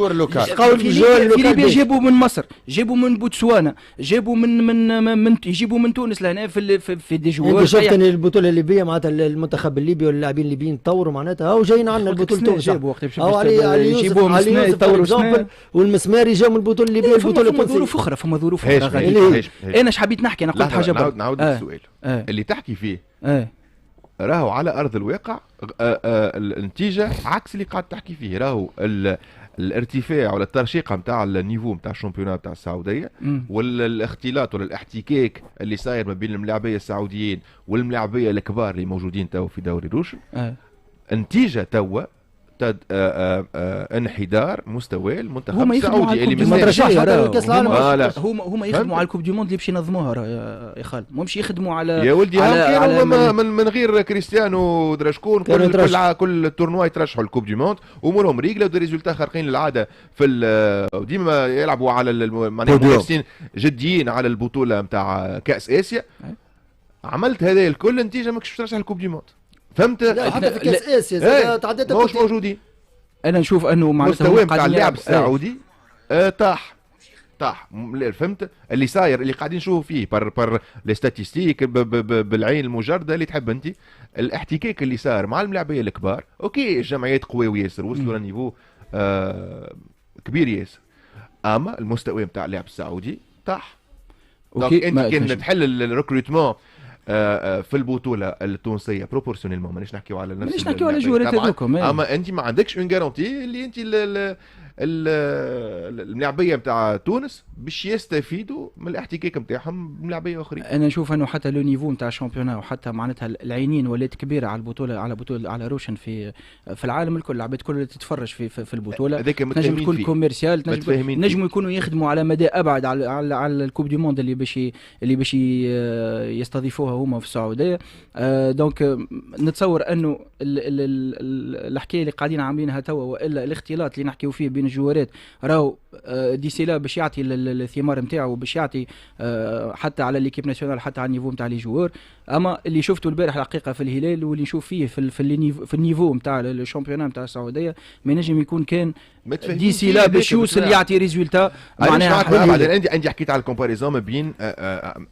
في ليبيا جابوا من مصر، جابوا من بوتسوانا، جابوا من يجيبوا من تونس لهنا في دي جوار. شفت ان البطوله الليبيه معناتها المنتخب الليبي واللاعبين الليبيين تطوروا معناتها هاو جايين عندنا البطوله التونسيه. جابوا وقت يجيبوا يطوروا والمسماري جاوا من البطوله الليبيه البطوله التونسيه. فما ظروف اخرى. انا حبيت نحكي، انا قلت حاجه برك. نعاود السؤال اللي تحكي فيه راهو على ارض الواقع النتيجه عكس اللي قاعد تحكي فيه. راهو الارتفاع ولا الترشيقه نتاع النيفو نتاع الشامبيونات نتاع السعوديه والاختلاط ولا الاحتكاك اللي صاير ما بين الملاعبيه السعوديين والملاعبيه الكبار اللي موجودين تو في دوري روشن النتيجه توا انحدار مستوى المنتخب السعودي اللي مترشح كاس العالم. هما يخدموا على الكوب دي موند اللي باش ينظموها يا خالد، مش يخدموا على يا ولدي على من غير كريستيانو درشكون كل تورنوا يترشحوا الكوب دي موند وامورهم ريقله ودي ريزولتا خارقين للعاده في ديما يلعبوا على منافسين جديين على البطوله نتاع كاس اسيا. عملت هذا الكل نتيجه ماكش ترشح الكوب دي موند. فهمت؟ حتى في كاس اسيا تعديت مش موجودين. انا نشوف انه مستوى نتاع اللاعب السعودي طاح. فهمت اللي صاير اللي قاعدين نشوفوا فيه بر لي ستاتيستيك بالعين المجرده اللي تحب انت. الاحتكاك اللي صار مع الملاعبيه الكبار اوكي الجمعيات قويه ياسر وصلوا لنيفو كبير ياسر، اما المستوى نتاع اللاعب السعودي طاح. اوكي انت كان تحل الريكروتمون في البطوله التونسيه بروبورسيونيلمون مانيش نحكيو على نفس، مانيش نحكيو على جوارات هذوكم، اما انت ما عندكش اون جارونتي اللي انت الملاعبيه نتاع تونس باش يستفيدوا من الاحتكاك نتاعهم بملاعبيه اخرين. انا نشوف انه حتى لو نيفو نتاع الشامبيونا وحتى معناتها العينين ولات كبيره على البطوله على روشن في العالم الكل، العباد الكل تتفرج في البطوله تنجم تكون كوميرسيال، نجموا يكونوا يخدموا على مدى ابعد على الكوب دي موند اللي باش يستضيفوها هما في السعوديه. دونك نتصور انه الحكايه اللي قاعدين عاملينها توا والا الاختلاط اللي نحكيو فيه بين الجوارات راهو دي سيلا باش يعطي الثمار نتاعو باش يعطي حتى على ليكيب ناسيونال حتى على النيفو نتاع لي جوار. اما اللي شفته البارح الحقيقه في الهلال واللي نشوف فيه في النيفو نتاع الشامبيونات نتاع السعوديه ما نجم يكون كان دي سيلا باش يوصل يعطي ريزولتا معناها. بعدين عندي حكيت على الكومباريزون ما بين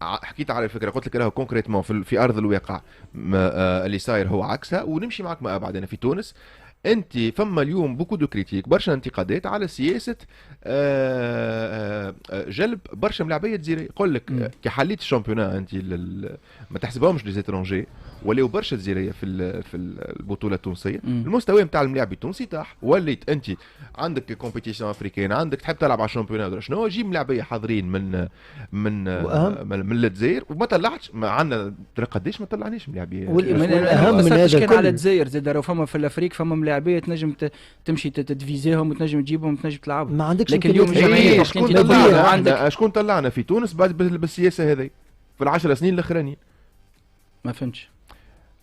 حكيت على الفكره قلت لك راهو كونكريتمون في ارض الواقع اللي صاير هو عكسها. ونمشي معك ما بعد. انا في تونس انت فما اليوم بوكو دو كريتيك برشا انتقادات على سياسه جلب برشا ملاعبيه جزيريه. يقول لك كي حليت الشامبيونا انت ما تحسبهمش لي زيترونجي ولاو برشا جزيريه في البطوله التونسيه. المستوى نتاع الملاعب التونسي طاح. وليت انت عندك كومبيتيسيون افريكان عندك تحب تلعب على الشامبيونا ولا شنو جيب ملاعبيه حاضرين من الجزائر وما طلعتش. ما عندنا قداش ما طلعناش ملاعبيه. والاهم من هذا كان على الجزائر زاد راهو فما في الافريق فما ملاعبيه تنجم تمشي تدفيزيهم وتنجم تجيبهم وتنجم تلعبهم. ما عندكش لكن اليوم الجمعيه شكون طلعنا في تونس بالسياسه هذه في ال10 سنين الاخرانيين؟ ما فهمتش.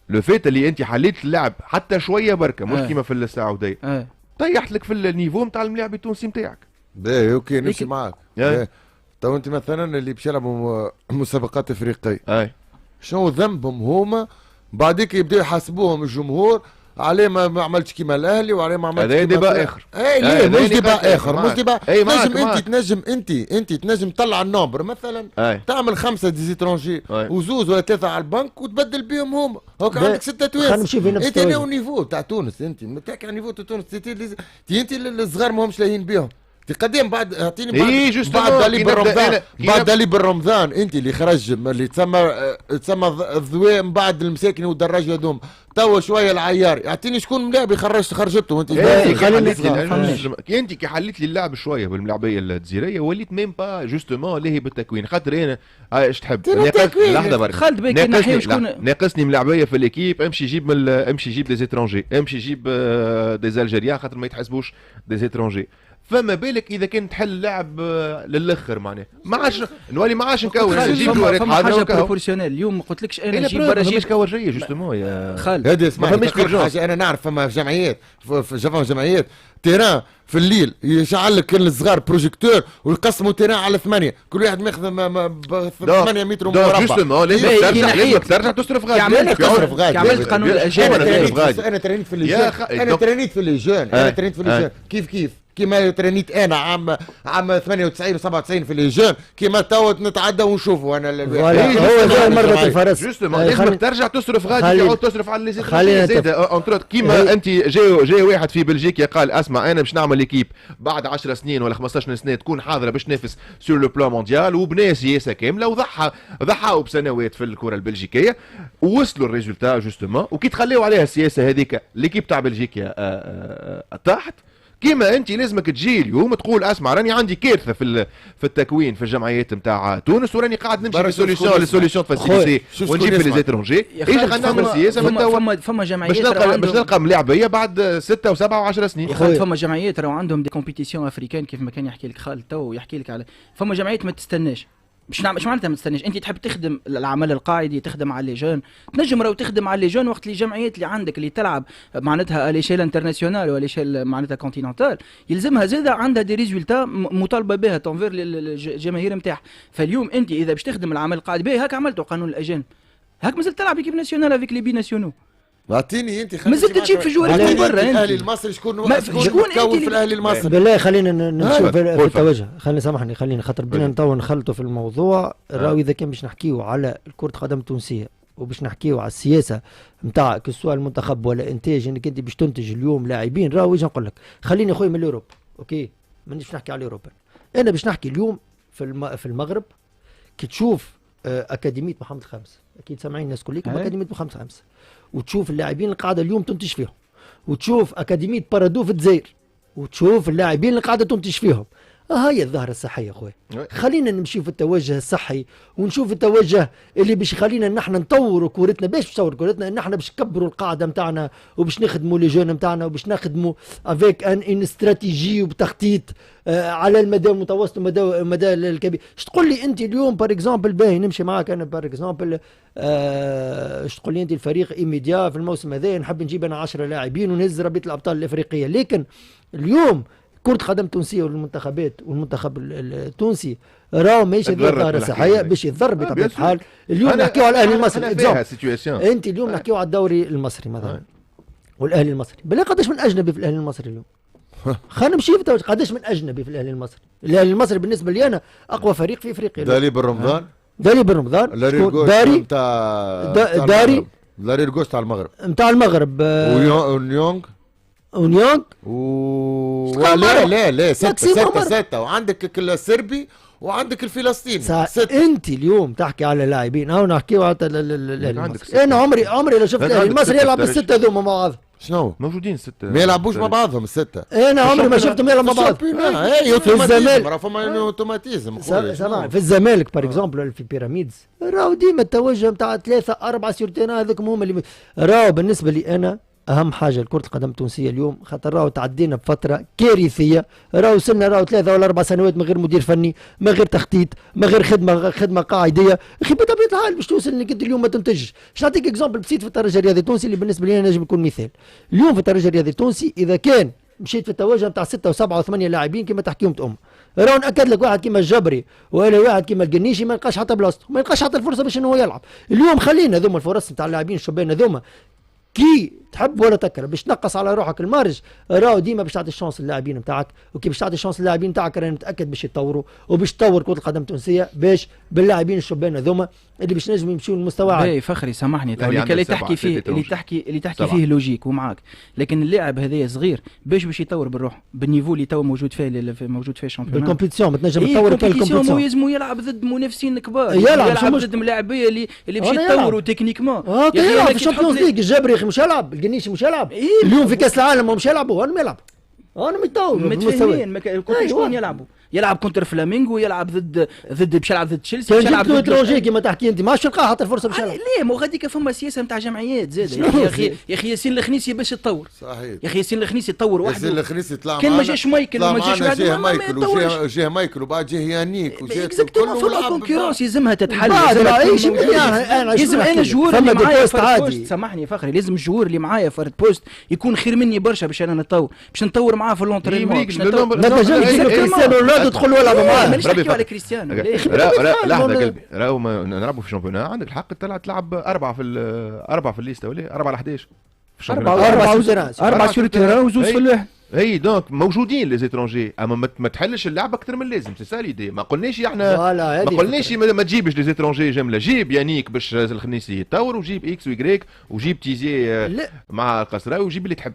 لو فات اللي انت حليت اللعب حتى شويه بركه مش كيما في السعوديه طيحت لك في النيفو نتاع الملاعب التونسي نتاعك. باهي اوكي نمشي معاك. تو انت مثلا اللي باش يلعبوا مسابقات افريقيه شنو ذنبهم هما بعديك يبداو يحاسبوهم الجمهور عليه ما عملتش كيما الاهلي وعليه ما عملتش هذا ديبا اخر. ليه مش ديبا اخر مش ديبا. انت تنجم تطلع النمبر مثلا تعمل 5 ديزيترونجي وزوز ولا 3 على البنك وتبدل بيهم هما هاك عندك 6 توانس. انت انا النيفو تاع تونس انت تحكي عن نيفو تاع تونس انت الصغار ما همش لاهين بيهم. قديم بعد اعطيني بعد دالي بالرمضان بعد دالي بالرمضان انت اللي خرج اللي تسمى الضواء من بعد المساكن والدراجه هذوما توا شويه العيار يعطيني شكون ملاعب خرجته انت. انت كي حليت لي اللعب شويه بالملاعبيه الجزيريه وليت ميم با جوستومون لاهي بالتكوين خاطر انا ايش تحب لحظه برك خالد باكي نحيو شكون ناقصني ملاعبيه في ليكيب امشي جيب امشي جيب دي زيترونجي امشي جيب دي الجيريان خاطر ما يتحسبوش دي زيترونجي. فما بالك اذا كان تحل لعب للاخر معناه ما عادش نولي ما عادش نكون نجيب جوارات حاضره بروبورسيونيل. اليوم ما قلتلكش انا نجيب برا جيب كورجيه جوستومون يا خالد. هذا اسمعني حاجه انا نعرف فما جمعيات في جمعيات تيران في الليل يشعل لك الصغار بروجيكتور ويقسموا تيران على 8 كل واحد ماخذ 8 متر مربع. جوستومون لازم ترجع تصرف غادي تصرف غادي عملت قانون الاجانب. انا ترينيت في اللجان كيف كيما ترانيت انا عام 98 و97 في ليجون، كيما توا نتعدى ونشوفوا انا هو زي مربط الفرس. لازمك ترجع تصرف غادي تعود تصرف على زيد كيما انت جاي واحد في بلجيكا قال اسمع انا باش نعمل ايكيب بعد 10 سنين ولا 15 سنه تكون حاضره باش تنافس سور لو بلان مونديال، وبنى سياسه كامله وضحوا بسنوات في الكره البلجيكيه ووصلوا الريزولتا جوستومون. وكي تخليوا عليها السياسه هذيك ليكيب تاع بلجيكا تحت، كيما انت لازمك تجي اليوم تقول اسمع راني عندي كارثه في التكوين في الجمعيات نتاع تونس وراني قاعد نمشي في سوليسيون فاسيليتي ونجيب في ليزيترونجي. ايش خلينا نعمل سياسه من توا فما جمعيات باش نلقى ملاعبيه بعد 6 و7 و10 سنين. فما جمعيات راهو عندهم دي كومبيتيسيون افريكان كيف ما كان يحكي لك خالد تو ويحكي لك على فما جمعيات ما تستناش. مش معناتها ما تستناش، انت تحب تخدم العمل القاعدي تخدم على لي جون، تنجم راهو تخدم على لي جون وقت اللي جمعيات اللي عندك اللي تلعب معناتها اليشيل انترناسيونال ولا ليشيل معناتها كونتينونتال يلزمها زاده عندها دي ريزولتا مطالبه بها تنفير للجماهير نتاعها. فاليوم انت اذا باش تخدم العمل القاعدي به هاك عملتوا قانون الاجانب، هاك مازلت تلعب ايكيب ناسيونال افيك لي بي ناسيونو. اعطيني انت مازلت تجيب في جوار من برا. الاهلي المصري شكون متكون في الاهلي المصري؟ بالله خلينا نمشيو في التوجه. خلينا سامحني خلينا خاطر بدينا نطول نخلطوا في الموضوع. راهو اذا كان باش نحكيو على كرة القدم التونسيه وباش نحكيو على السياسه نتاع كسوا المنتخب ولا انتاج انك انت باش تنتج اليوم لاعبين، راهو ايش نقول لك؟ خليني اخويا من الاوروب اوكي، مانيش نحكي على الاوروبا، انا باش نحكي اليوم في المغرب. كي تشوف اكاديميه محمد الخامس، اكيد سامعين الناس كلكم اكاديميه محمد الخامس، وتشوف اللاعبين اللي قاعده اليوم تنتج فيهم، وتشوف اكاديميه بارادو في الجزائر، وتشوف اللاعبين اللي قاعده تنتج فيهم. هاي الظاهره الصحيه خويا. خلينا نمشي في التوجه الصحي ونشوف التوجه اللي باش يخلينا نحن نطوروا كورتنا. باش نطوروا كورتنا نحن باش نكبروا القاعده نتاعنا وباش نخدموا لي جون نتاعنا وباش نخدموا افيك ان استراتيجي وبتخطيط على المدى المتوسط والمدى الكبير. اش تقول لي انت اليوم بار اكزومبل باهي نمشي معاك انا بار اكزومبل اش تقول لي انت الفريق ايميديا في الموسم هذا نحب نجيب انا 10 لاعبين ونهز رابطه الابطال الافريقيه، لكن اليوم كرة قدم تونسية والمنتخبات والمنتخب التونسي راهو ماشي الظاهرة الصحية باش يتضرب بطبيعة الحال. اليوم نحكيو على الاهلي المصري انت اليوم نحكيو على الدوري المصري مثلا والاهلي المصري، بالله قداش من اجنبي في الاهلي المصري اليوم؟ خلينا نمشي في قداش من اجنبي في الاهلي المصري. الاهلي المصري بالنسبة لي انا اقوى فريق في افريقيا. دالي بالرمضان داري داري الجوست تاع المغرب نتاع المغرب ونيونغ لا 6 وعندك السربي وعندك الفلسطيني. انت اليوم تحكي على لاعبين او نحكيو على انا عمري لو شفت الاهلي المصري يلعب بالسته ذوما مع بعض. شنو موجودين 6 ما يلعبوش مع بعضهم السته. انا عمري ما شفتهم يلعبوا مع بعض. في الزمالك راه فما اوتوماتيزم. في الزمالك بار اكزومبل في بيراميدز راهو ديما التوجه نتاع 3-4 سيرتين هذوك هما اللي راهو بالنسبه لي انا اهم حاجه لكره القدم التونسيه اليوم، خاطر راهو تعدينا بفتره كارثيه. راهو وصلنا راهو 3 ولا 4 سنوات من غير مدير فني، من غير تخطيط، من غير خدمه قاعديه. اخي بطبيعه الحال باش توصل انك انت اليوم ما تنتجش. باش نعطيك اكزومبل بسيط في الترجي الرياضي التونسي اللي بالنسبه لي نجم يكون مثال. اليوم في الترجي الرياضي التونسي اذا كان مشيت في التوجه نتاع 6 و7 و8 لاعبين كما تحكيهم راهو ناكد لك واحد كيما الجبري ولا واحد كيما القنيشي ما يلقاش حتى بلاصته، ما يلقاش حتى الفرصه باش انه يلعب. اليوم خلينا ذوما الفرص نتاع اللاعبين الشبان هذوما كي تحب ولا تكره باش تنقص على روحك المارج، راهو ديما باش تعطي الشانس للاعبين نتاعك، وكي باش تعطي الشانس للاعبين نتاعك راني متاكد باش يتطوروا وباش تطور كره القدم التونسيه باش باللاعبين الشبان هذوما اللي باش نجم يمشيو للمستوى عالي. اي فخري سامحني اللي تحكي فيه اللي تحكي فيه لوجيك ومعاك، لكن اللاعب هذايا صغير باش يطور بالروح بالنيفو اللي تو موجود فيه الشامبيون بالكومبيتيسيون ما تنجم تطور كالكومبيتيسيون يلزمو يلعب ضد منافسين كبار، يلعب ضد ملاعبيه اللي باش يتطوروا تكنيكمون. يلعب في الشامبيونز ليج الجبري مش يلعب، القنيشي مش يلعب، اليوم في كاس العالم مش يلعبوا، انا ما يلعب، انا متطور متفاهمين شكون يلعب كونتر فلامينغو، يلعب ضد باش يلعب ضد تشيلسي، باش يلعب ضد اترونجي كيما تحكي انت، ما عادش تلقاه حتى الفرصه باش يلعب. ليه مو غاديك فما سياسه نتاع جمعيات زاد يا اخي ياسين الخنيسي باش يتطور. صحيح يا اخي ياسين الخنيسي يتطور وحده. ياسين الخنيسي طلع كان ما جاش مايكل وما جاش واحد جه مايكل وبعد جه يانيك وجا كله فما كونكورونس يلزمها تتحل. لازم انا الجوار اللي معايا فرد بوست، سامحني فخري، لازم الجوار اللي معايا فرد بوست يكون خير مني برشا باش انا نتطور، باش نطور معاه في اللونترينمون. ما تنجمش تجيب كريستيانو رونالدو تدخل ولا معاه. مانيش نحكيو على كريستيانو. لحظه قلبي، راهو نلعبوا في الشامبيونات عندك الحق تلعب 4 في الليسته ولا 4 على 11 4 سور التيران وزوز في الواحد. اي دونك موجودين لي زيترونجي، اما ما تحلش اللعبه اكثر من لازم، سي سا ليدي. ما قلناش احنا ما قلناش ما تجيبش لي زيترونجي جمله، جيب يانيك باش الخنيسي يتطور، وجيب اكس ويكريك، وجيب تيزي مع القصراوي، وجيب اللي تحب.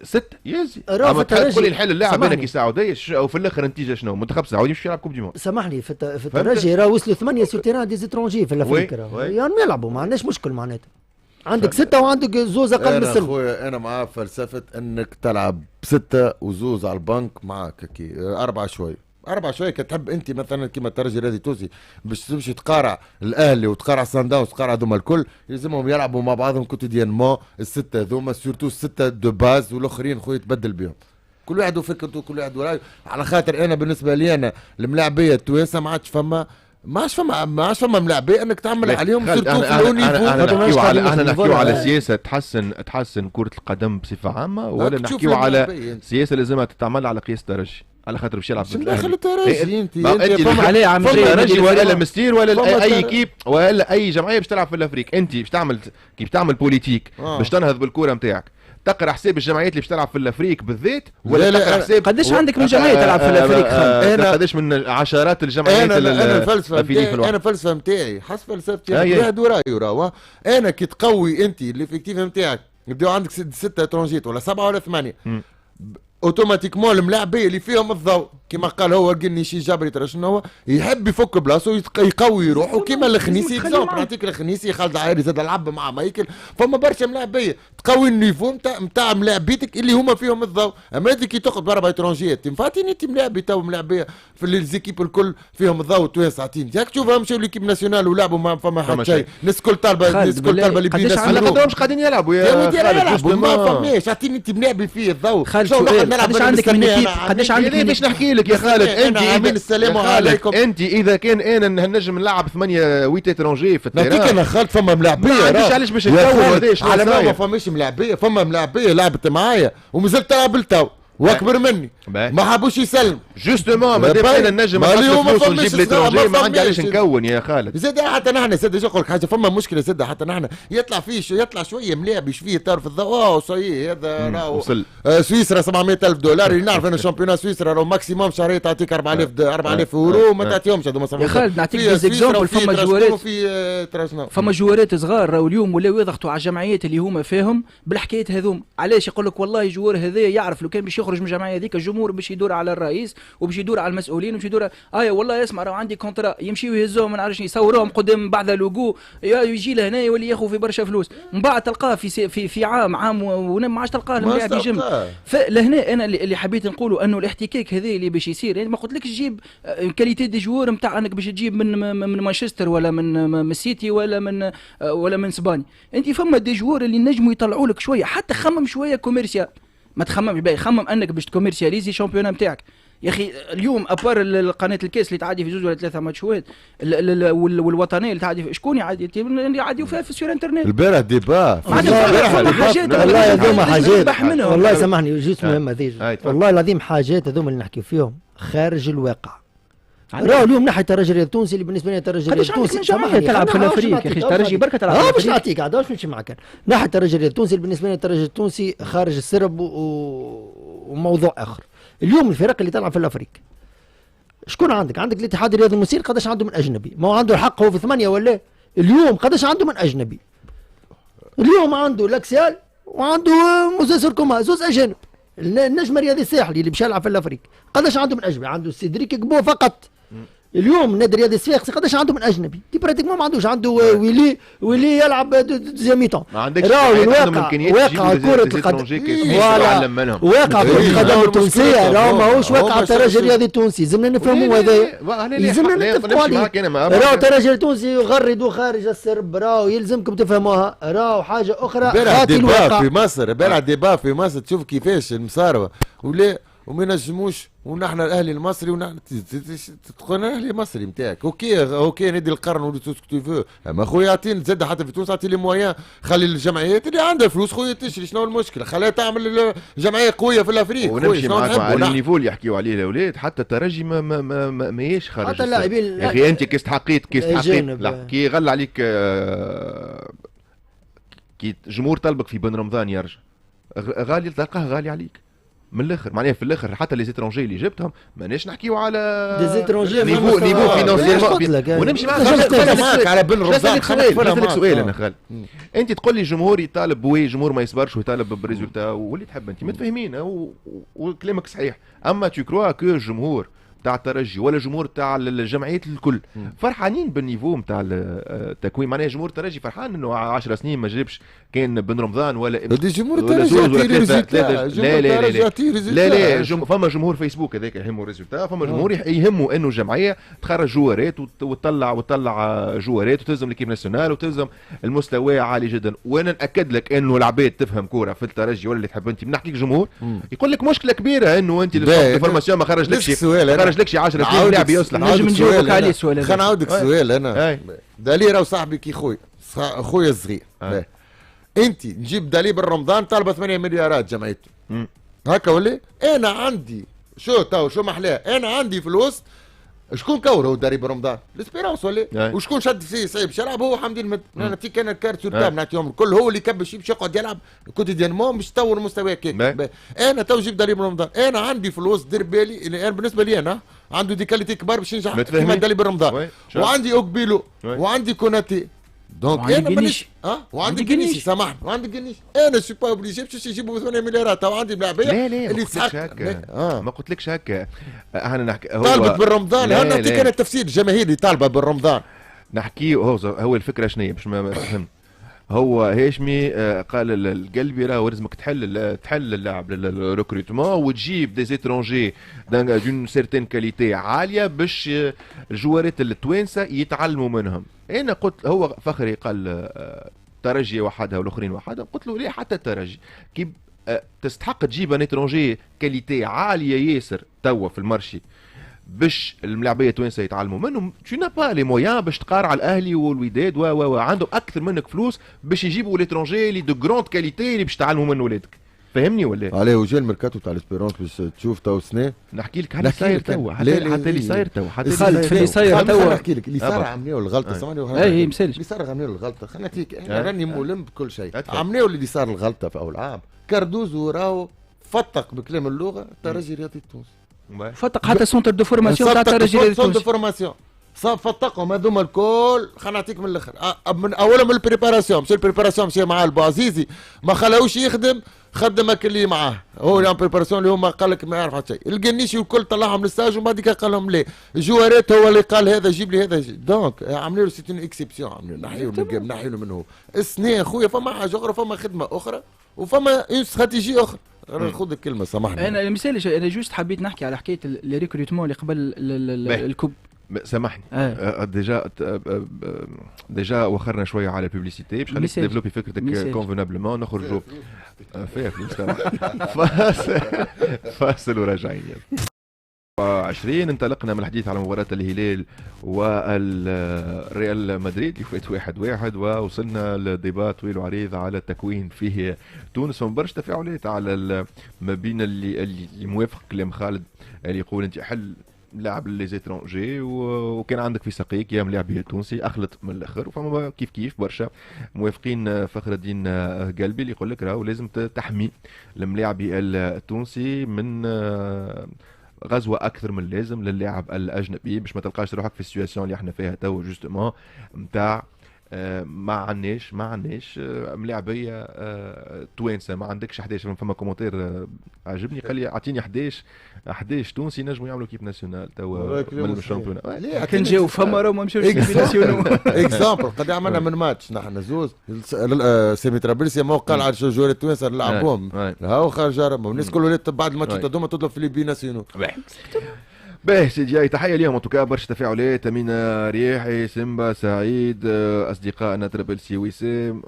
6 يزي اما تقول لي نحل اللاعب انا كي سعوديه وفي الاخر النتيجه شنو؟ منتخب سعودي مش يلعب كوب دي مون. سامحني في الترجي راه وصلوا 8 سور تيران دي زيترونجي في الافريقيا، يعني يلعبوا ما عندناش مشكل معناتها. عندك 6 وعندك زوز اقل من السن. خويا انا مع فلسفه انك تلعب ب6 وزوز على البنك معاك كي 4 شوي كتحب انت مثلا كيما الترجي الذي توزي باش تمشي تقارع الاهلي وتقارع سان داونز وتقارع هذوما الكل، يلزمهم يلعبوا مع بعضهم كوتيديانمون ال6 هذوما، سورتو ال6 دو باز، والاخرين خويا تبدل بهم. كل واحد وفكرته، كل واحد ورايه. على خاطر انا بالنسبه لي انا الملاعبيه التوانسه ما عادش فما ملاعبيه انك تعمل عليهم سورتو في الونيفو. احنا نحكيو على سياسه تحسن كره القدم بصفه عامه، ولا نحكيو على سياسه لازمها تتعمل على قياس الترجي على خاطر باش يلعب داخل الترجي. انت عليه عم الترجي ولا المستير ولا اي كيب ولا اي جمعيه باش تلعب في الافريق. انت باش تعمل بوليتيك باش تنهض بالكره نتاعك، تقرا حساب الجمعيات اللي باش تلعب في الافريق بالذات، ولا تقرا حساب قداش عندك من جمعيه تلعب في الافريق؟ انا قداش من عشرات الجمعيات. انا الفلسفه نتاعي حسب فلسفتي واحد وراي راهو. انا كي تقوي انت الافكتيف نتاعك يبداو عندك 6 ترونجيت ولا 7 ولا 8 اوتوماتيكمون الملاعبيه اللي فيهم الضوء كما قال هو قلني شي جابري ترى شنو هو يحب يفك بلاصه يقوي روحه كيما الخنيسي اكزومبل. نعطيك الخنيسي خالد عايري زاد لعب مع مايكل، فما برشا ملاعبيه تقوي النيفو نتاع ملاعبيتك اللي هما فيهم الضوء. اما هذيك كي تاخذ باربع ترونجيات تنفاتيني انت ملاعبي تو ملاعبيه في الزيكيب الكل فيهم الضوء توانسه ساعتين ياك تشوفها مشاو ليكيب ناسيونال ولعبوا ما فما حتى شيء. الناس الكل طالبه اللي بينا على خاطرهمش قاعدين يلعبوا يا خالد ما فماش اعطيني انت ملاعبي فيه الضوء. قداش عندك من ايكيب؟ قداش عندك من باش نحكي لك يا خالد؟ السلام عليكم. انت اذا كان انا نجم نلعب 8 ترونجي في التيران نعطيك انا خالد فما ملاعبيه ما عنديش علاش باش نكون هذاش على ما فماش ملاعبيه. فما ملاعبيه لعبت معايا ومازلت تلعب التو واكبر مني ما حابوش يسلم جوستومون. مادام انا نجم نحط فلوس ونجيب لي ترونجي ما عندي علاش نكون يا خالد. زاد حتى نحن زاد نقول لك حاجه فما مشكله زاد حتى نحن يطلع شويه ملاعب فيه طرف الضوء صحيح هذا راهو سويسرا $700,000 اللي نعرف انا شامبيون سويسرا راهو ماكسيموم شهريه تعطيك 4000 يورو ما تعطيهمش هذوما يا خالد. نعطيك ديزيكزومبل. فما جوارات صغار راهو اليوم ولاو يضغطوا على الجمعيات اللي هما فيهم بالحكايات هذوم. علاش يقول لك والله جوار هذا يعرف لو كان باش يخرج من الجمعيه هذيك الجمهور باش يدور على الرئيس وباش يدور على المسؤولين وباش يدور والله اسمع راه عندي كونترا يمشيو يهزوهم ما نعرفش يصوروهم قدام بعض لوغو يجي لهنا يولي ياخذ في برشا فلوس من بعد تلقاه في عام وما عادش تلقاه الملاعب يجم. فلهنا انا اللي حبيت نقوله انه الاحتكاك هذا اللي باش يصير يعني ما قلتلكش تجيب كاليتي دي جوار نتاع انك باش تجيب من مانشستر ولا من السيتي ولا من اسبانيا. انت فما دي جوار اللي نجموا يطلعوا لك شويه حتى خمم شويه كوميرسيال. ما تخممش باهي خمم انك باش تكوميرسياليزي شامبيون نتاعك يا اخي. اليوم ابار قناه الكاس اللي تعدي في 2 ولا 3 ماتشات والوطنيه اللي تعدي شكون يعديوا فيها في السير انترنت. البارح ديبا حاجات والله هذوما حاجات والله سامحني جوست مهمه ذي والله العظيم حاجات هذوما اللي نحكيو فيهم خارج الواقع. راهو اليوم ناحيه الترجي التونسي اللي بالنسبه لي الترجي التونسي تلعب في الافريق يا اخي. الترجي بركه تلعب في الافريق. باش نعطيك عاد باش نمشي معك. ناحيه الترجي التونسي اللي بالنسبه لي الترجي التونسي خارج السرب وموضوع اخر. اليوم الفرق اللي تلعب في الافريق شكون عندك الاتحاد الرياضي المسير قداش عنده من اجنبي؟ ما هو عنده الحق هو في 8 ولا اليوم قداش عنده من اجنبي؟ اليوم عنده لاكسيال وعنده مزاسر كوما زوز اجانب. النجم الرياضي الساحلي اللي باش يلعب في الافريق قداش عنده من اجنبي؟ عنده سيدريك كبو فقط. اليوم النادي الرياضي الصفاقسي قداش عنده من اجنبي؟ دي براتيكمون ما عندوش. عنده ويلي يلعب دوزيام ميتون. ما عندكش واقع كرة القدم واقع كرة القدم التونسية راهو ماهوش واقع الترجي الرياضي التونسي. لازمنا نفهموا هذايا يلزمنا نتفقوا عليه. راهو الترجي التونسي يغردوا خارج السرب راهو يلزمكم تفهموها. راهو حاجة أخرى خاطي الواقع في مصر. بلع ديبا في مصر تشوف كيفاش المصاربة ولا وما نجموش ونحن الاهلي المصري ونحن تقول الاهلي المصري نتاعك اوكي نادي القرن ولا تو سكو اما خويا عطيني زاد حتى في تونس عطيني مويان. خلي الجمعيات اللي عندها فلوس خويا تشري. شنو المشكله؟ خليها تعمل جمعيه قويه في الافريق. ونمشي معك على النيفو اللي يحكيوا عليه الاولاد. حتى الترجي ماهيش خارج حتى اللاعبين يا اخي. انت كي استحقيت لا كي غلى عليك كي جمهور طلبك في بن رمضان يرجع غالي تلقاه غالي عليك. من الاخر معناها في الاخر حتى لي زيترونجي اللي جبتهم ماناش نحكيو على دي زيترونجي نيفو فينونسيرمون ونمشي معاك على بن رمضان. نسالك سؤال انا خالد، انت تقول لي جمهور يطالب بوي جمهور ما يصبرش ويطالب بريزولتا واللي تحب انت متفاهمين وكلامك صحيح، اما تو كروا كو الجمهور تاع الترجي ولا جمهور تاع الجمعيات الكل فرحانين بالنيفو نتاع التكوين؟ معناها جمهور الترجي فرحان انه 10 سنين ما جابش كان بن رمضان ولا جمهور الترجي لا فما جمهور فيسبوك هذاك يهمه ريزولتا، فما جمهور يهمه انه الجمعيه تخرج جوارات وتطلع جوارات وتلزم ليكيب ناسيونال وتلزم المستوى عالي جدا. وانا ناكد لك انه العباد تفهم كوره في الترجي ولا اللي تحب انت بنحكيك جمهور يقول لك مشكله كبيره انه انت الفورماسيون ما خرج لك شي 10 سنين لاعب يصلح. نجم نجاوبك عليه السؤال. خلينا نعاودك سؤال انا دالي راهو صاحبي كي خويا الصغير انت نجيب دالي بن رمضان طالبه 8 مليارات جمعيته هكا ولا انا عندي شو محلاه انا عندي فلوس. شكون كوره داري برمضان؟ الاسبيرونس ولا وشكون شد فيه صعيب باش يلعب؟ هو حمدي المد. انا نعطيك انا الكارت سور تاب نعطيهم الكل، هو اللي كبش باش يقعد يلعب كوتيديانمون باش يطور مستواه كيك. انا تو جيب داري برمضان، انا عندي فلوس دير بالي انا بالنسبه لي انا عنده دي كاليتي كبار باش ينجح كيما داري برمضان، وعندي اوكبيلو وعندي كوناتي دونك انا مانيش وعندي جنيشي سامحني وعندي جنيشي انا سي با اوبليجي باش يجيبوا 8 مليارات تو عندي لاعبيه اللي تسحق. ما قلتلكش هكا انا نحكي طالبت بالرمضان. انا نعطيك انا التفسير الجماهيري طالبه بالرمضان نحكي هو الفكره شنو هي باش ما فهمت. هو هاشمي قال القلبي راه لازمك تحل اللاعب للريكروتمون وتجيب دي زيترونجي دون سيرتين كاليتي عاليه باش الجوارات التوانسه يتعلموا منهم. انا قلت هو فخري قال ترجي وحدها والاخرين وحدها، قلت له ليه حتى الترجي كي تستحق تجيب ان اترونجي كاليتي عاليه ياسر توا في المارشي باش الملاعبيه التوانسه يتعلموا منهم. تو نا با لي مويان باش تقارع الاهلي والوداد و عندهم اكثر منك فلوس باش يجيبوا ليترونجي اللي دو غروند كاليتي اللي باش تعلموا من ولادك. فهمني ولا؟ عليه وجا الميركاتو تاع الاسبيرونس باش تشوف تو سنه. نحكي لك اللي صاير توا حتى اللي صاير توا حتى اللي صاير توا نحكي لك اللي صار عملوا الغلطه. سامحني اي مسالش اللي صار عملوا الغلطه. خلينا نعطيك انا راني ملم بكل شيء. عملوا اللي صار الغلطه في اول عام. كاردوزو راهو فتق بكلام اللغه الترجي الرياضي التونسي فتق حتى سونتر دو فورماسيون تاع الترجي الرياضي التونسي. سونتر دو فورماسيون فتقهم هذوما الكل. خلينا نعطيك من الاخر من اولا من البريباراسيون مشى البريباراسيون مشى مع البوعزيزي ما خلاوش يخدم خدمك اللي معاه هو اللي بريباراسيون اللي هما قال لك ما يعرف حتى شيء. القنيشي والكل طلعهم للستاج ومن بعد قال لهم لا جوارات هو اللي قال هذا جيب لي هذا دونك عملوا له سيت اون اكسبسيون عملوا نحيوا منه السنه خويا. فما حاجه اخرى فما خدمه اخرى وفما اون استراتيجي اخرى. خذ الكلمه سامحني. انا مثالش انا جوست حبيت نحكي على حكايه الريكروتمون اللي قبل الكوب. سامحني ديجا وخرنا شويه على البوبليسيتي باش خليك تديفلوبي فكرتك كونفونابلمون نخرجوا فيها فلوس فاصل وراجعين. 20 انطلقنا من الحديث على مباراة الهلال والريال مدريد اللي فات 1-1 ووصلنا لديبات طويل وعريض على التكوين فيه تونس ومبرش تفاعلات على ما بين اللي موافق كلام خالد اللي يقول انت حل لاعب لي زيترونجي وكان عندك في ساقيك يا ملاعبي التونسي اخلط من الاخر. وفما كيف برشا موافقين فخر الدين قلبي اللي يقول لك راهو لازم تحمي الملاعبي التونسي من غزوه اكثر من اللازم للاعب الاجنبي باش ما تلقاش روحك في السيتواسيون اللي احنا فيها تو جوستومون نتاع ما عندناش ملاعبيه توانسه ما عندكش 11. فما كومنتير عجبني قال لي اعطيني 11 تونسي نجموا يعملوا كيب ناسيونال توا من الشامبيون. كان جاو فما راهو ما مشاوش كيب ناسيونال. اكزامبل قد عملنا من ماتش نحن زوز سيمي طرابلسي ما قال على الجوار التوانسه نلعبوهم هاو خرج الناس كل ولات بعد الماتش تدوما تطلب في لي ناسيونال. باهي سيدي تحيه ليهم انتوكا برشا تفاعلات. امينه رياحي سيمبا سعيد اصدقائنا ترابلسي وسام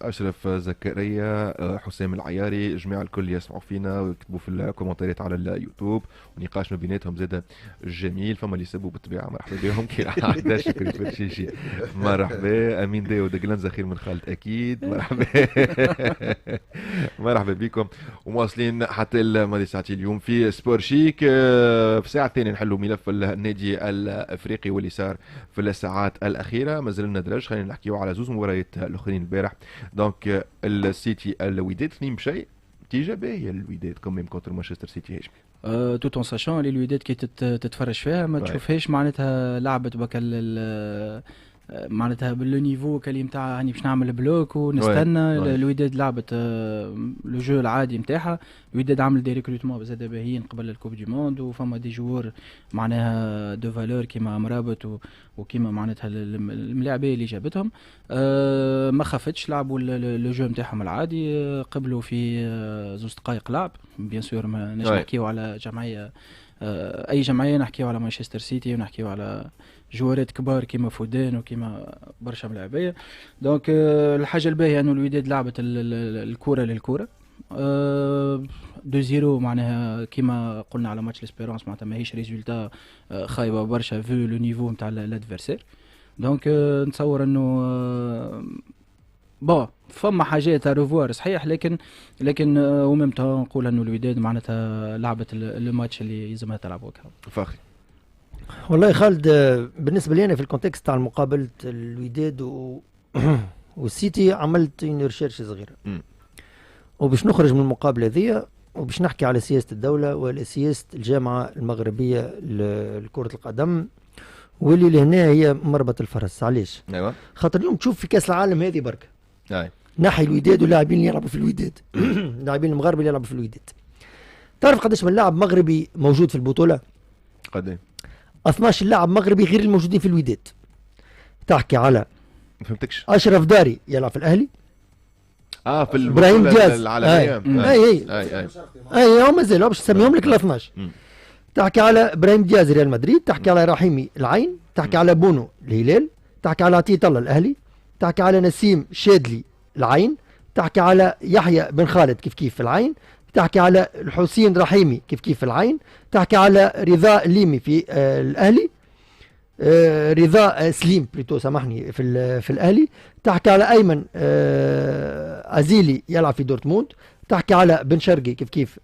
اشرف زكريا حسام العياري جميع الكل يسمعوا فينا ويكتبوا في الكومنتات على اليوتيوب ونقاش ما بيناتهم زاده جميل. فما اللي يسبوا بالطبيعه مرحبا بهم كي عاده شكري فرشيشي مرحبا. امين داود قلنزه خير من خالد اكيد مرحبا مرحبا بكم ومواصلين حتى الماضي ساعتين اليوم في سبور شيك. في ساعة ثانية نحلوا ملف النادي الافريقي واللي صار في الساعات الاخيره. مازلنا درج خلينا نحكيو على زوز مباريات الاخرين البارح. دونك السيتي الوداد 2 بشيء نتيجه باهيه للوداد كوميم كونتر مانشستر سيتي هاجمي. توت اون ساشون اللي الوداد كي تتفرج فيها ما تشوفهاش معناتها لعبت بك معناتها باللو نيفو كلي نتاع هاني باش نعمل بلوك ونستنى. الوداد لعبت لو جو العادي نتاعها. الوداد عمل دي ريكروتمون زاد باهيين قبل الكوب دي موند وفما دي جوور معناها دو فالور كيما مرابط وكيما معناتها الملاعبيه اللي جابتهم. ما خافتش لعبوا لو جو نتاعهم العادي. قبلوا في زوج دقائق لعب بيان سور ما نحكيو على جمعيه اي جمعيه نحكيو على مانشستر سيتي ونحكيو على جوارات كبار كيما فودان وكيما برشا ملاعبيه. دونك الحاجه الباهيه انه الوداد لعبت الكره للكره 2-0 معناها كيما قلنا على ماتش ليسبيرونس معناتها ماهيش ريزولتا خايبه برشا في لو نيفو نتاع الادفيرسير. دونك نتصور انه فما حاجات ريفوار صحيح لكن وميم طون نقول انه الوداد معناتها لعبت الماتش اللي يلزمها تلعب وكا. فاخر والله خالد بالنسبه لي انا في الكونتكست تاع مقابله الوداد والسيتي عملت اون ريشيرش صغيره وباش نخرج من المقابله ذي وباش نحكي على سياسه الدوله وعلى سياسه الجامعه المغربيه لكره القدم واللي لهنا هي مربط الفرس. علاش؟ ايوه خاطر اليوم تشوف في كاس العالم هذه بركه اي ناحي الوداد واللاعبين اللي يلعبوا في الوداد اللاعبين المغاربه اللي يلعبوا في الوداد. تعرف قداش من لاعب مغربي موجود في البطوله؟ قداش؟ 12 لاعب مغربي غير الموجودين في الوداد. تحكي على ما فهمتكش. اشرف داري يلعب في الاهلي في ابراهيم دياز العالميه اي هم مازالوا باش نسميهم لك ال 12. تحكي على ابراهيم دياز ريال مدريد، تحكي على رحيمي العين، تحكي على بونو الهلال، تحكي على عطية الله الاهلي، تحكي على نسيم شادلي العين، تحكي على يحيى بن خالد كيف في العين، تحكي على الحسين رحيمي كيف في العين، تحكي على رضا الليمي في الاهلي، رضا سليم بريتو سامحني في الاهلي، تحكي على ايمن ازيلي يلعب في دورتموند، تحكي على بن شرقي كيف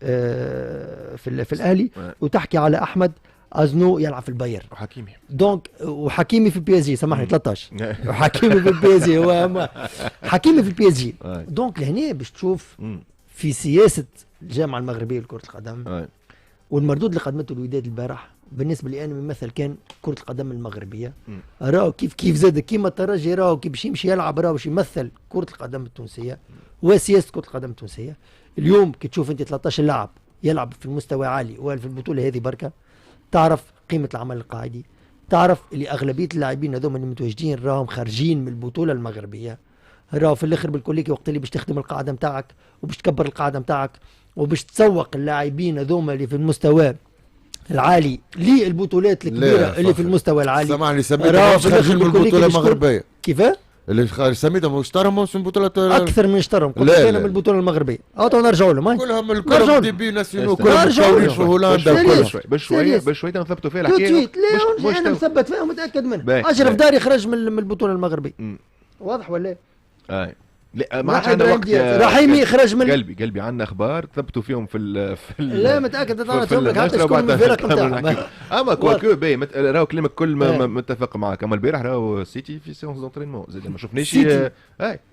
في الاهلي، وتحكي على احمد ازنو يلعب في البايرن وحكيمي. دونك وحكيمي في البي اس جي سامحني 13 وحكيمي في البي اس جي هو حكيمي في البي اس جي. دونك لهنا باش تشوف في سياسه الجامعه المغربيه لكره القدم والمردود اللي قدمته الوداد البارح بالنسبه لي انا ممثل كان كره القدم المغربيه. راهو كيف زاد كيما الترجي راهو كي باش يمشي يلعب راهو باش يمثل كره القدم التونسيه وسياسه كره القدم التونسيه. اليوم كي تشوف انت 13 لاعب يلعب في المستوى عالي وفي البطوله هذه بركه تعرف قيمه العمل القاعدي، تعرف اللي اغلبيه اللاعبين هذوما اللي متواجدين راهم خارجين من البطوله المغربيه. راهو في الاخر بالكل وقت اللي باش تخدم القاعده نتاعك وباش تكبر القاعده نتاعك وباش تسوق اللاعبين هذوما اللي في المستوى العالي للبطولات الكبيره اللي في المستوى العالي. سامحني سميتهم خارجين من البطوله المغربيه كيفاه؟ اللي سميتهم اشترهم من البطوله اكثر من اشترهم كانوا من البطوله المغربيه. نرجعوا لهم كلهم الكره دي بي ناسيونال كلهم مشاورين في هولندا بشويه نثبتوا فيها الحكايه. لا انا مثبت فيها متاكد منها. اشرف داري خرج من البطوله المغربيه واضح ولا لا ما عادش عندنا وقت. رحيمي خرج من قلبي عندنا اخبار ثبتوا فيهم في لا متاكد تعرفهم لك حتى شكون من الفرق نتاعهم. اما كواكو باهي راهو كلامك كل متفق معك. اما البارح راهو سيتي في سيونس دونترينمون زاد ما شفناش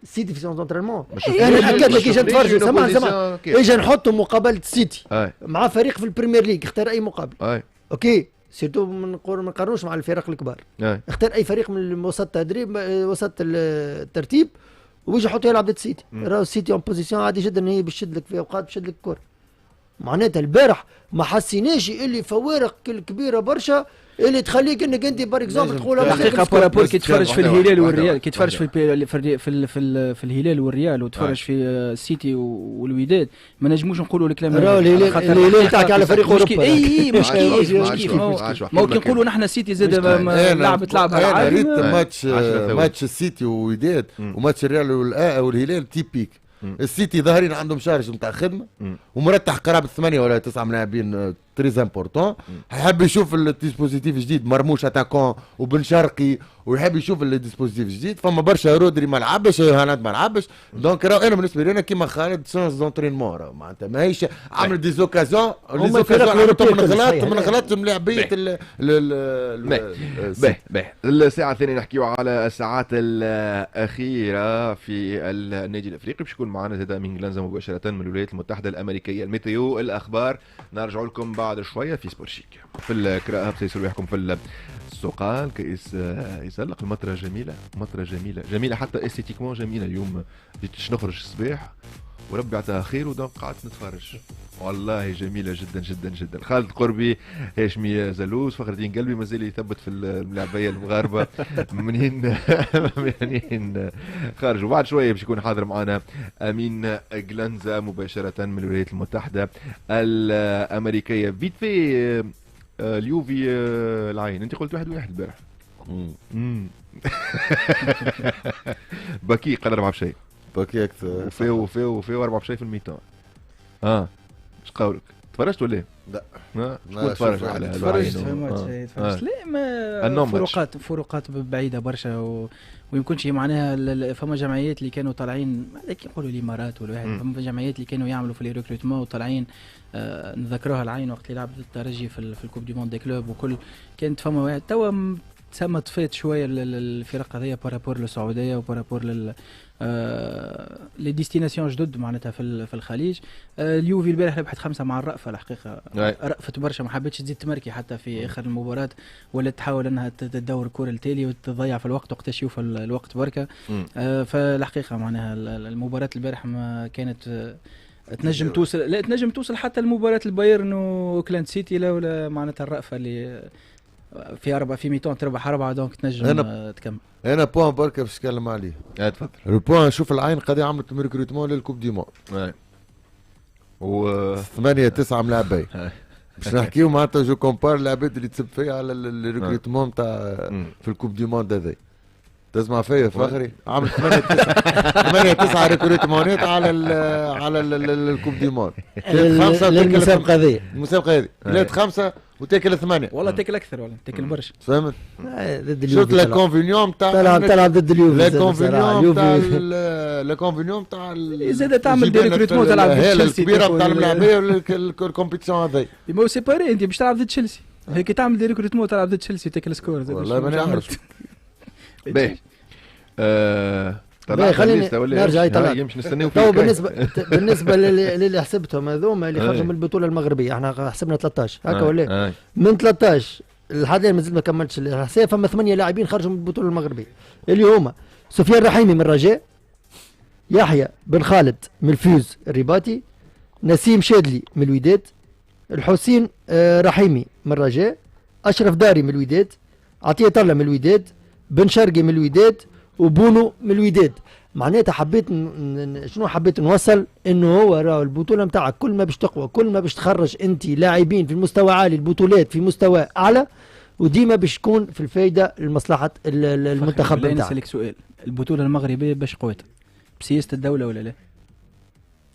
سيتي في سيونس دونترينمون. انا ناكد لك اجا نتفرج سمع اجا نحطوا مقابله سيتي مع فريق في البريمير ليج اختار اي مقابل اوكي سيرتو ما نقارنوش مع الفرق الكبار. اختار اي فريق من وسط التدريب وسط الترتيب ويجي يحط يلعب ضد سيتي. راهو السيتي اون بوزيسيون عادي جدا هي باش تشد لك في اوقات باش تشد لك الكره. معناتها البارح ما حسيناش اللي فوارق كبيره برشا اللي تخليك انك انت بار اكزومبل تقول حقيقه بارابول كي تفرج في الهلال والريال كي تفرج في الهلال والريال وتفرج في السيتي والوداد ما نجموش نقولوا الكلام هذا. الهلال تاعك على فريق اوروبا اي مش كيف ما كي نقولوا نحن السيتي زاد لعبت انا ريت ماتش السيتي والوداد وماتش الريال والهلال تيبيك. السيتي ظاهرين عندهم شارج نتاع خدمه ومرتح قرابه 8 ولا 9 ملاعبين تري امبورتون. يحب يشوف الديسبوزيتيف جديد مرموش اتاكون وبن شرقي ويحب يشوف الديسبوزيتيف جديد. فما برشا رودري ما لعبش، يوهانات ما لعبش. دونك راهو انا بالنسبه لي انا كيما خالد سونس دونترينمون معناتها ماهيش عامل ديزوكازيون من غلط ملاعبيه الساعه الثانيه نحكيو على الساعات الاخيره في النادي الافريقي. باش يكون معنا زاد من غلانزا مباشره من الولايات المتحده الامريكيه. الميتيو الاخبار نرجع لكم بعد شويه في سبور شيك. في القراءه بسيسر بكم في السقال كيس يسلق المطره جميله، مطره جميله حتى استيتيكمون جميله. اليوم جيتش نخرج الصباح وربي عطاها خير ودونك قعدت نتفرج والله جميله جدا جدا جدا. خالد قربي، هاشمي زلوز، فخر الدين قلبي مازال يثبت في الملاعبيه المغاربه منين خارج. وبعد شويه باش يكون حاضر معنا امين غلانزا مباشره من الولايات المتحده الامريكيه. فيت في اليوفي العين، انت قلت 1-1 البارح. باكي قال 4 بشيء، باكي اكثر وفيه 4 بشيء في الميتان. ايش قولك؟ تفرجت ولا ايه؟ لا شكون تفرج على تفرجت في ماتش لا ما فروقات بعيده برشا ويمكنش معناها. فما جمعيات اللي كانوا طالعين كي يقولوا الامارات ولا واحد، فما جمعيات اللي كانوا يعملوا في لي ريكروتمون وطالعين نذكروها العين وقت اللي لعبت الترجي في الكوب دي موند دي كلوب وكل. كانت فما واحد توا تسمى طفيت شويه الفرق هذيا بارابور للسعوديه وبارابور لي ديستيناسيون جدد معناتها في الخليج. اليوفي البارح ربحت 5 مع الرأفة الحقيقه. رأفت برشا، ما حبتش تزيد تمركي حتى في اخر المباراه ولا تحاول انها تدور الكره التالي وتضيع في الوقت وقتاش يوفى الوقت بركه. فالحقيقه معناها المباراه البارح ما كانت تنجم توصل، لا تنجم توصل حتى المباراه البايرن وكلاند سيتي لولا معناتها الرأفة اللي في ميتون تربح 4 دونك تنجم تكمل. انا بوان بركه باش نتكلم عليه. تفضل. البوان شوف العين قد عملت ريكروتمون للكوب دي موند. و 8-9 ملاعبين. باش نحكيو معناتها جو كومبار العباد اللي تسب فيا على الريكروتمون تاع في الكوب دي موند هذا. تسمع فيا فخري عملت 8-9 ريكروتمونات على الكوب دي موند. 5 المسابقه هذه ولات 5 وتاكل 8 والله تاكل اكثر ولا تاكل برشا. فهمت؟ ضد اليوفي شفت الكونفينيون تاع تلعب ضد اليوفي. الكونفينيون تاع زاد تعمل دي ريكروتمون تلعب ضد تشيلسي الكبيره تاع الملاعبيه الكومبيتيسيون هذي. ما هو سي باري انت باش تلعب ضد تشيلسي هيك تعمل دي ريكروتمون تلعب ضد تشيلسي تاكل سكور. والله ما نعرف. باهي خليني نرجع يمشي نستناو فيه. بالنسبه للي حسبتهم هذوما اللي خرجوا من البطوله المغربيه احنا حسبنا 13 هكا ولا من 13 لحد الان مازلت ما كملتش الحساب. فما 8 لاعبين خرجوا من البطوله المغربيه اللي هما سفيان رحيمي من الرجاء، يحيى بن خالد من الفيوز الرباطي، نسيم شادلي من الوداد، الحسين رحيمي من الرجاء، اشرف داري من الوداد، عطيه الله من الوداد، بن شرقي من الوداد، وبونو من الوداد. معناتها حبيت شنو حبيت نوصل انه هو راهو البطوله نتاعك كل ما باش تقوى كل ما باش تخرج انت لاعبين في المستوى عالي، البطولات في مستوى اعلى، وديما باش تكون في الفايده لمصلحه المنتخب نتاعك. نسالك سؤال، البطوله المغربيه باش قوتها بسياسه الدوله ولا لا؟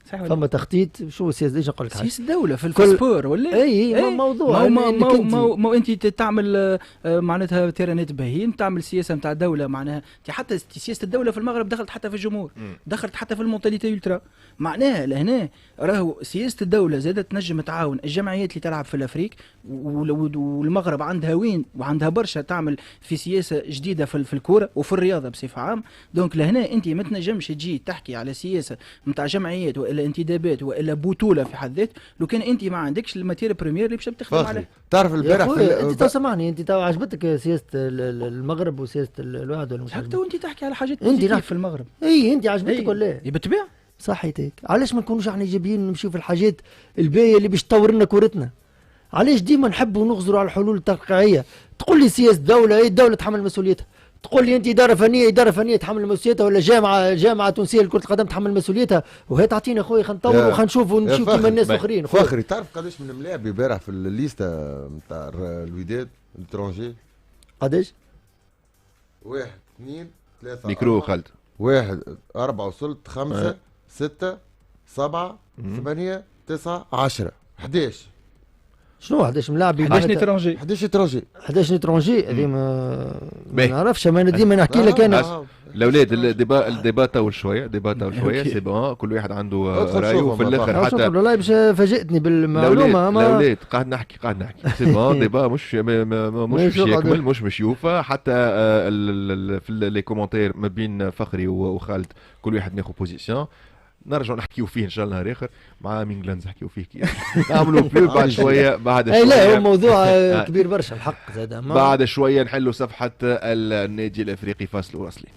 فما تخطيط شو سياسه ايش نقول لك سياسه الدوله في الباسبور ولا اي موضوع ما انت تعمل معناتها تيرانات باهيين، تعمل سياسه نتاع الدوله معناها حتى سياسه الدوله في المغرب دخلت حتى في الجمهور، دخلت حتى في المونتاليتي الترا. معناها لهنا راهو سياسه الدوله زادت تنجم تعاون الجمعيات اللي تلعب في الافريق، والمغرب عندها وين وعندها برشا تعمل في سياسه جديده في الكوره وفي الرياضه بصفه عام. دونك لهنا انت ما تنجمش تجي تحكي على سياسه نتاع جمعيات والا انتدابات والا بطوله في حد ذات لو كان انت ما عندكش الماتير بريمير اللي باش تخدم عليه. تعرف البارح انت تسمعني، انت عجبتك سياسه المغرب وسياسه الوعد ولا مش حتى وانت تحكي على حاجات بوزيتيف في المغرب. اي انت عجبتك ولا لا؟ بالطبيعه صحيتك. علاش ما نكونوش احنا ايجابيين ونمشيو في الحاجات الباهيه اللي باش تطور لنا كورتنا؟ علاش ديما نحبوا نغزروا على الحلول التقطيعيه؟ تقول لي سياسه دوله، هي الدوله تحمل مسؤوليتها. تقول لي انت اداره فنيه تحمل مسؤوليتها، ولا جامعه تونسيه لكره القدم تحمل مسؤوليتها، وهي تعطينا خويا خلينا نطوروا وخلينا نشوفوا كيما الناس الاخرين. فخري تعرف قداش من ملاعب امبارح في الليسته نتاع الوداد الترونجي؟ قداش؟ 1 2 3 ميكرو خالد 1 4 وصلت 5 6 7 8 9 10 11 شنو 11 ملاعب 11 اترونجي 11 اترونجي هذه ما نعرفش. ما انا ديما نحكي لك انا الاولاد الديبا طول شويه سي بون، كل واحد عنده رايه وفي الاخر حتى والله باش فاجئتني بالمعلومه. الاولاد قاعد نحكي سي بون ديبا مش يكمل، مش يوفى حتى في لي كومونتير ما بين فخري وخالد كل واحد ناخذ بوزيسيون. نرجع نحكيو فيه ان شاء الله نهار اخر مع مينغلاند نحكيو فيه كي نعملوا بلو بعد شويه لا هو موضوع كبير برشا الحق زاد بعد شويه نحلوا صفحه النادي الافريقي فاصل واصلين.